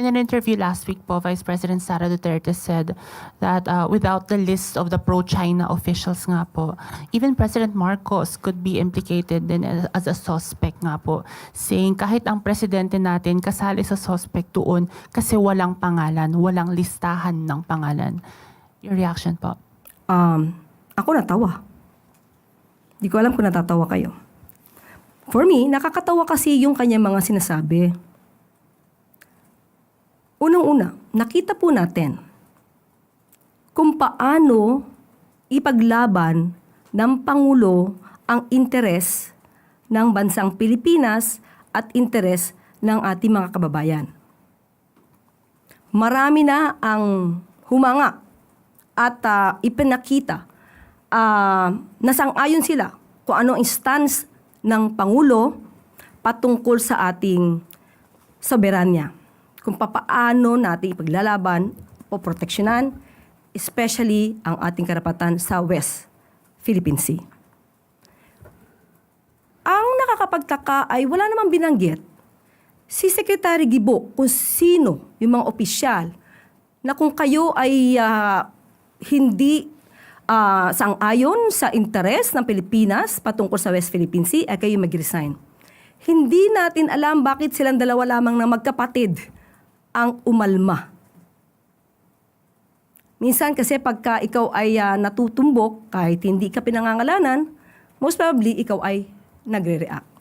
In an interview last week po, Vice President Sara Duterte said that without the list of the pro-China officials nga po, even President Marcos could be implicated din as a suspect nga po, saying kahit ang presidente natin kasali sa suspect doon kasi walang pangalan, walang listahan ng pangalan. Your reaction po? Ako natawa. Di ko alam kung natatawa kayo. For me, nakakatawa kasi yung kanyang mga sinasabi. Unang-una, nakita po natin kung paano ipaglaban ng Pangulo ang interes ng bansang Pilipinas at interes ng ating mga kababayan. Marami na ang humanga at ipinakita na sang-ayon sila kung ano ang stance ng Pangulo patungkol sa ating soberanya. Kung paano natin ipaglalaban o proteksyonan, especially ang ating karapatan sa West Philippine Sea. Ang nakakapagtaka ay wala namang binanggit si Secretary Gibo kung sino yung mga opisyal na kung kayo ay hindi sang-ayon sa interes ng Pilipinas patungkol sa West Philippine Sea, ay kayo mag-resign. Hindi natin alam bakit silang dalawa lamang na magkapatid ang umalma. Minsan kasi pagka ikaw ay natutumbok, kahit hindi ka pinangangalanan, most probably ikaw ay nagre-react.